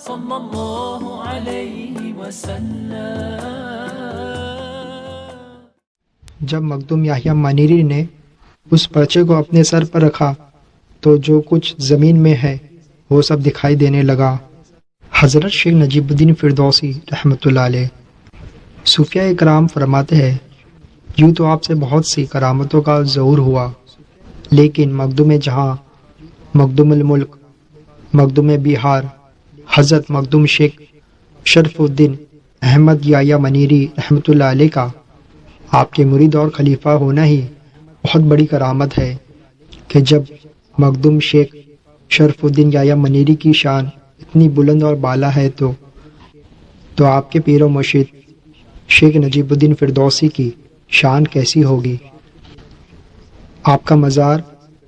صلی اللہ علیہ وسلم۔ جب مخدوم یحییٰ منیری نے اس پرچے کو اپنے سر پر رکھا تو جو کچھ زمین میں ہے وہ سب دکھائی دینے لگا۔ حضرت شیخ نجیب الدین فردوسی رحمۃ اللہ علیہ صوفیاء کرام فرماتے ہیں، یوں تو آپ سے بہت سی کرامتوں کا ظہور ہوا، لیکن مخدوم جہاں، مخدوم الملک، مخدوم بہار، حضرت مخدوم شیخ شرف الدین احمد یحییٰ منیری رحمۃ اللہ علیہ کا آپ کے مرید اور خلیفہ ہونا ہی بہت بڑی کرامت ہے کہ جب مخدوم شیخ شرف الدین یحییٰ منیری کی شان اتنی بلند اور بالا ہے تو آپ کے پیر و مرشد شیخ نجیب الدین فردوسی کی شان کیسی ہوگی۔ آپ کا مزار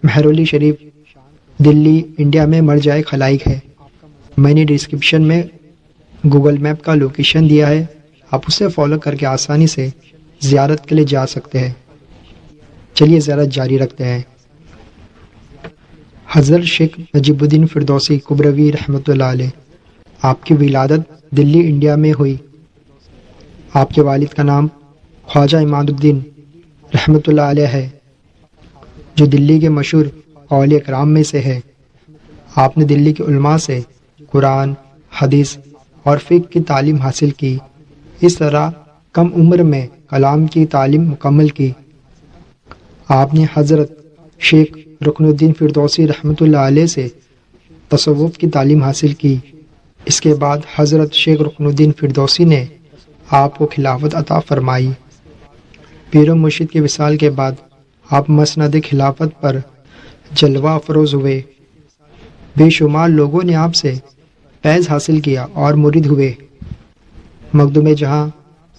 مہرولی شریف دلی انڈیا میں مرجع خلائق ہے۔ میں نے ڈسکرپشن میں گوگل میپ کا لوکیشن دیا ہے، آپ اسے فالو کر کے آسانی سے زیارت کے لیے جا سکتے ہیں۔ چلیے زیارت جاری رکھتے ہیں۔ حضرت شیخ نجیب الدین فردوسی کبروی رحمۃ اللہ علیہ، آپ کی ولادت دلی انڈیا میں ہوئی۔ آپ کے والد کا نام خواجہ عماد الدین رحمۃ اللہ علیہ ہے، جو دلی کے مشہور اولیاء کرام میں سے ہے۔ آپ نے دلی کے علماء سے قرآن، حدیث اور فقہ کی تعلیم حاصل کی۔ اس طرح کم عمر میں کلام کی تعلیم مکمل کی۔ آپ نے حضرت شیخ رکن الدین فردوسی رحمۃ اللہ علیہ سے تصوف کی تعلیم حاصل کی۔ اس کے بعد حضرت شیخ رکن الدین فردوسی نے آپ کو خلافت عطا فرمائی۔ پیر و مرشد کے وصال کے بعد آپ مسند خلافت پر جلوہ افروز ہوئے۔ بے شمار لوگوں نے آپ سے فیض حاصل کیا اور مرید ہوئے۔ مخدوم جہاں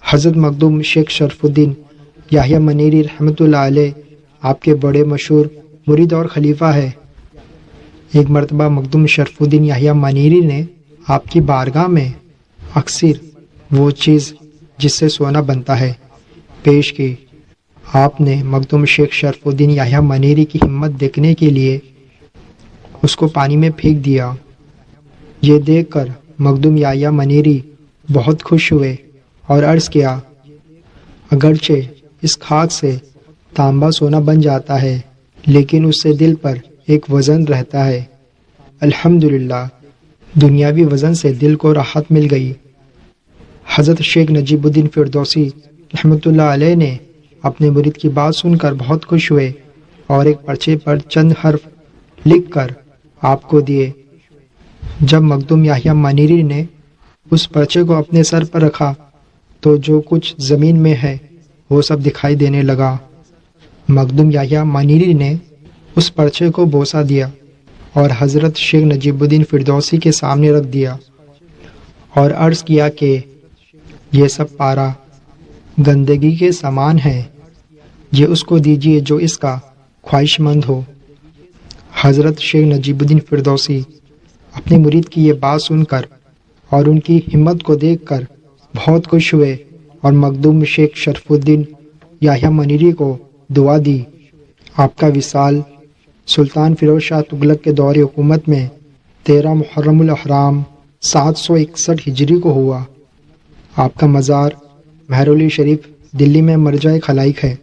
حضرت مخدوم شیخ شرف الدین یحییٰ منیری رحمۃ اللہ علیہ آپ کے بڑے مشہور مرید اور خلیفہ ہے۔ ایک مرتبہ مخدوم شرف الدین یحییٰ منیری نے آپ کی بارگاہ میں اکثر وہ چیز جس سے سونا بنتا ہے پیش کی۔ آپ نے مخدوم شیخ شرف الدین یحییٰ منیری کی ہمت دیکھنے کے لیے اس کو پانی میں پھینک دیا۔ یہ دیکھ کر مخدوم یحییٰ منیری بہت خوش ہوئے اور عرض کیا، اگرچہ اس خاک سے تانبا سونا بن جاتا ہے لیکن اس سے دل پر ایک وزن رہتا ہے۔ الحمدللہ دنیاوی وزن سے دل کو راحت مل گئی۔ حضرت شیخ نجیب الدین فردوسی رحمۃ اللہ علیہ نے اپنے مرید کی بات سن کر بہت خوش ہوئے اور ایک پرچے پر چند حرف لکھ کر آپ کو دیے۔ جب مخدوم یحییٰ منیری نے اس پرچے کو اپنے سر پر رکھا تو جو کچھ زمین میں ہے وہ سب دکھائی دینے لگا۔ مخدوم یحییٰ منیری نے اس پرچے کو بوسہ دیا اور حضرت شیخ نجیب الدین فردوسی کے سامنے رکھ دیا اور عرض کیا کہ یہ سب پارا گندگی کے سامان ہے، یہ اس کو دیجیے جو اس کا خواہش مند ہو۔ حضرت شیخ نجیب الدین فردوسی اپنے مرید کی یہ بات سن کر اور ان کی ہمت کو دیکھ کر بہت خوش ہوئے اور مخدوم شیخ شرف الدین یحییٰ منیری کو دعا دی۔ آپ کا وصال سلطان فیروز شاہ تغلق کے دور حکومت میں 13 محرم الاحرام 761 ہجری کو ہوا۔ آپ کا مزار مہرولی شریف دلی میں مرجع خلائق ہے۔